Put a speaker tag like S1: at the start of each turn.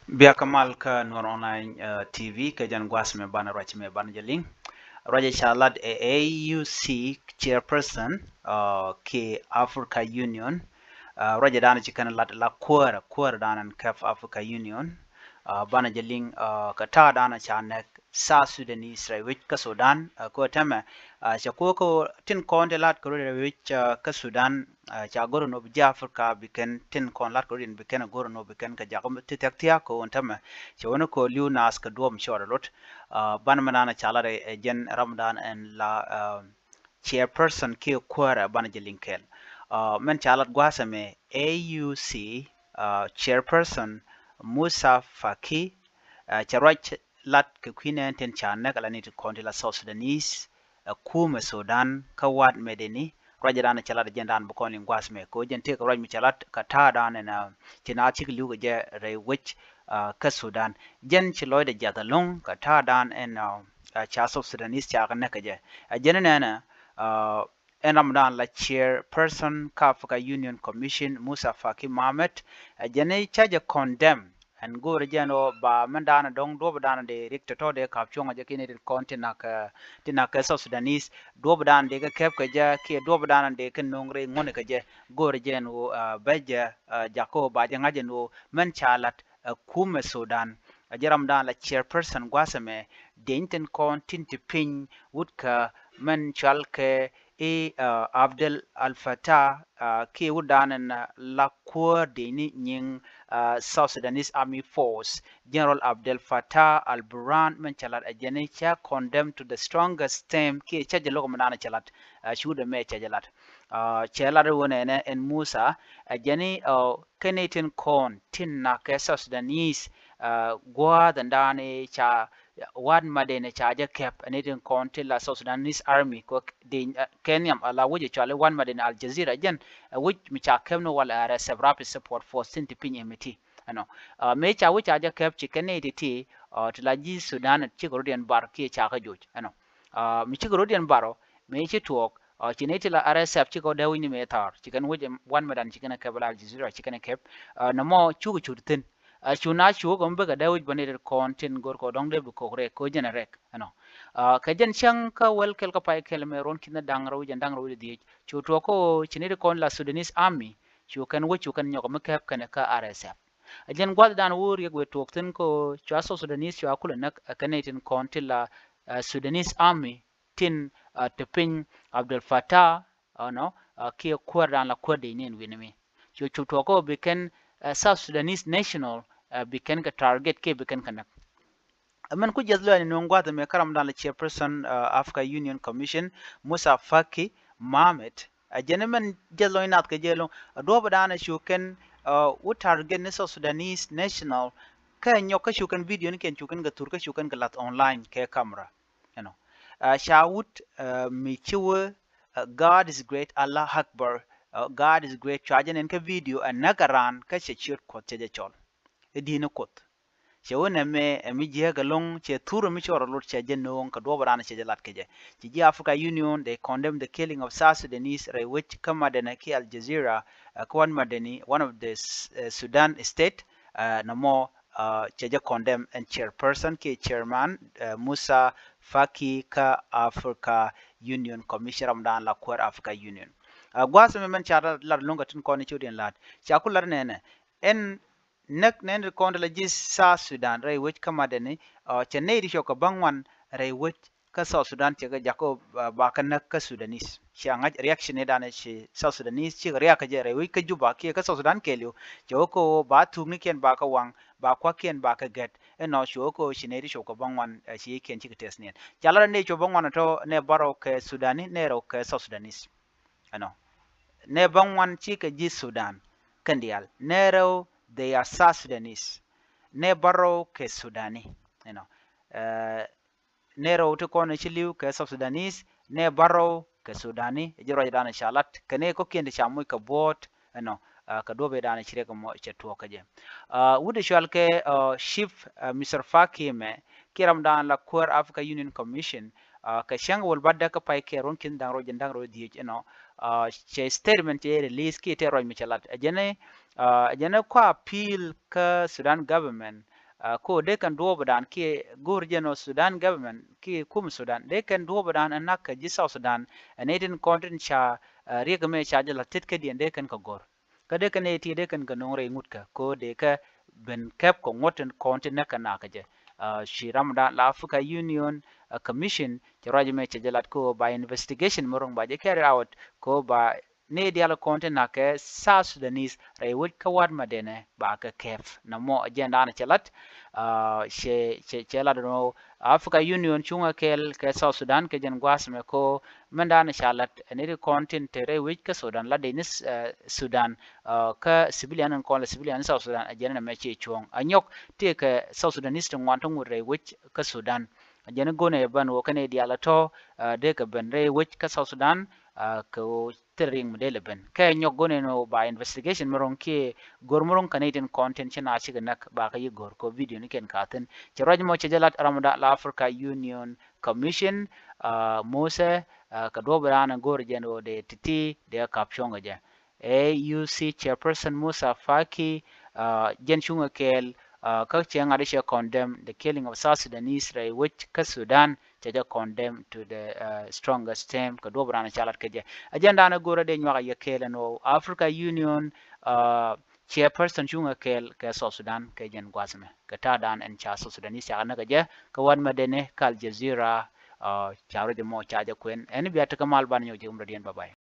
S1: Biya Kamal ka Nur Online TV ka jan gwas me bana rach me bana jaling. Raja Chalat AUC chairperson ke Africa Union. Raja dana chikan lat la kwara dana kaf Africa Union. Bana jaling ka ta dana chanek South Sudanese rai wich ka Sudan ko tama cha ko tin kon de lat ko wich ka Sudan cha goro no bija Africa biken tin kon lat ko rin biken goro no biken ka jagom titak tia ko tama cha wono ko liu nas ka duom shora lot ban manana chala jen Ramadan and la chairperson ke kwara bana jelinkel men chalat gwasame AUC chairperson Musa Faki charwach lat ke kwinen ten chana kala ni to konti la South Sudanese kuma Sudan kawad medeni raja dana chalat jendan bukon lingwas me ko jen te ka raj mi chalat ka ta dana na tina chik luga je re wich ka Sudan jen chiloy de jata long ka ta dan en cha South Sudanese cha ka nakaje jen na en Ramadan la chairperson ka Africa Union Commission Musa Faki Mohamed jene chaja condemn and go rejano ba mandana dong do badana de rikto de kap chonga je kine kontina ka tina ka South Sudanese do badana de ka kep ka ja ke do badana de ken nongre ngone ka je go rejano beja jako ba janga je no men chalat kume Sudan ajaram dan la chairperson gwasame denten kon tinti pin woodka men chalke Abdel Al Fattah ke wudanan la kuwa deni nying South Sudanese Army Force General Abdel Fattah Al Burhan men chalat ajene cha condemned to the strongest term ke cha jalo manana chalat shuda me cha jalat chalat wona ne en Musa ajene kenetin kon tin na ke South Sudanese gwa dandane cha wan madene chaja kep anetin konti la South Sudanese Army ko de Kenya ala wuje chale wan madene Al Jazeera jen wuj mi cha kep no wala ara rapid support force tinti pinye meti ano me cha wuj chaja kep chikene ti tla ji Sudan chi gorodian bar ki cha ka joj ano mi chi gorodian baro me chi tuok chineti la RSF chi ko dewi ni metar chikan wuje wan madan chikana kep la Al Jazeera chikana kep na mo chugu chutin chuna chu gom be ga dawid bane kontin gor ko dong de ko re ko jena rek ano ka jen chang ka wel kel ka pai kel me ron kin dang ro jen dang ro di chu to ko chini kon la Sudanese army chu kan wo chu kan nyoko me kap kan ka RSF jen gwal dan wur ye gwe tok tin ko chu aso Sudanese chu akula nak kanetin kontin la Sudanese army tin tepin Abdel Fattah no ki kwar dan la kwar de nen winimi chu chu to ko be ken South Sudanese national biken ka target ke biken kanak man ku jazlo ni nongwa da me karam dan la chairperson Africa Union Commission Musa Faki Mohamed a gentleman jazlo inat ka jelo do badana shuken u target ni South Sudanese national ka nyoka shuken video ni ken shuken ga turka shuken ga lat online ke camera you know shawut mi chiwe God is great Allah Akbar God is great charging en ka video a nagaran ka shechir ko teje chol edino kot che wona mi je galong che turo mi choro lot che jenno ka do barana che jalat keje ci ji Africa Union they condemn the killing of South Sudanese which kama da na ki Al Jazeera kwan madani one of the Sudan state na mo che je condemn and chairperson ke chairman Musa Faki ka Africa Union Commissioner amdan la kwar Africa Union gwaso men chara lar longa tin ko ni chodien lat cha kular nene en nek nen konde la jis sa Sudan rai wech kama deni chennai di shoka bangwan rai wech ka South Sudan che ga jako ba kan nak ka Sudanese shi anga reaction ne dane shi South Sudanese chi ria ka je rai wech ka juba ki ka South Sudan kelio joko ba tu ni ken ba ka wang ba kwa ken ba ka get eno shoko shi ne di shoka bangwan shi ken chi ka tesnien chala ne cho bangwan to ne baro ke Sudani ne ro ke South Sudanese ano ne bangwan chi ka ji Sudan kandial ne ro they are South Sudanese. Ne baro ke Sudani, you know. Uh, ne ro to kono chiliu ke South Sudanese, ne baro ke Sudani, jiro dana shalat, kane ko kende chamu ka bot, you know. Ka dobe dana chire ko mo chetu ka je. Wude shwal ke chief Mr. Fakime kiram dan la Core Africa Union Commission ka shang wol badda ka pai ke ron kin dan ro jendang ro die you know. Che statement ye release ki te ro mi chalat. Ajene jana kwa appeal ka Sudan government ko de kan do badan ki gurjeno Sudan government ki kum Sudan de kan do badan anak ka ji South Sudan anedin content cha riga me cha jala tit ka dien de kan ka gor ka de kan eti de kan ganong re ngut ka ko de ka ben kep ko ngoten content na kana ka je shiram da la Africa Union Commission cha raja me cha jalat ko by investigation morong ba je carry out ko ba ne diala content na ke South Sudanese re wut ka wad madene ba ka kef na mo agenda na chalat she la no Africa Union chunga kel ke South Sudan ke jen gwas me ko manda na shalat ne content tere wit ka Sudan la denis Sudan ka civilian ko la civilian South Sudan ajena me che chung anyok te ke South Sudanese to wantung re wit ka Sudan ajena gone ban wo kane diala to de ka ben re wit ka South Sudan ko tering model ben kay nyok gone no ba investigation morong ki gor morong Canadian content china chi nak ba ka gor ko video ni ken katen ci raj mo ci jalat ramada la Africa Union Commission mose ka do bana gor jeno de titi de caption ga AUC chairperson Musa Faki jen chunga kel ka chiang adisha condemn the killing of South Sudanese which ka Sudan chaja condemn to the strongest term ka do brana chalat keje agenda na gora de nyaka ye kel no Africa Union chairperson chunga kel ka South Sudan ke jen gwasme ka ta dan en cha South Sudanese ya na gaje ka wan madene kal Jazeera chawre de mo chaja kwen en biya ta kamal ban yo jum radian bye bye